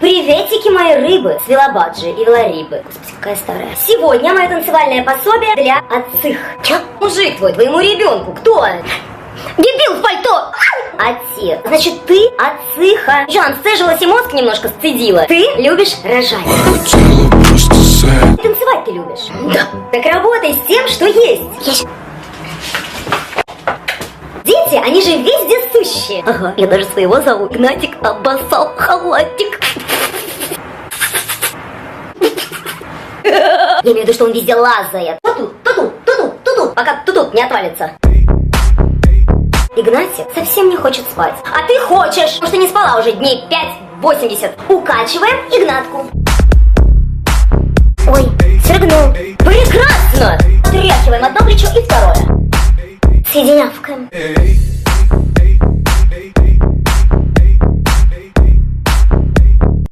Приветики, мои рыбы, свелобаджи и велорибы. Господи, какая старая. Сегодня мое танцевальное пособие для отцых. Чё? Мужик твой, твоему ребенку, кто? Дебил в пальто! Отец. Значит, ты отцыха. Жан, сцежилась и мозг немножко сцедила. Ты любишь рожать. Танцевать ты любишь? Да. Так работай с тем, что есть. Дети, они же везде сущие. Ага, я даже своего зову. Игнатик обоссал халатик. Я имею в виду, что он везде лазает. Ту-ту, пока ту-ту не отвалится. Игнатик совсем не хочет спать. А ты хочешь, потому что не спала уже дней 5-80. Укачиваем Игнатку. Ой, срыгнул. Прекрасно! Отряхиваем одно плечо и второе. Соединявкаем.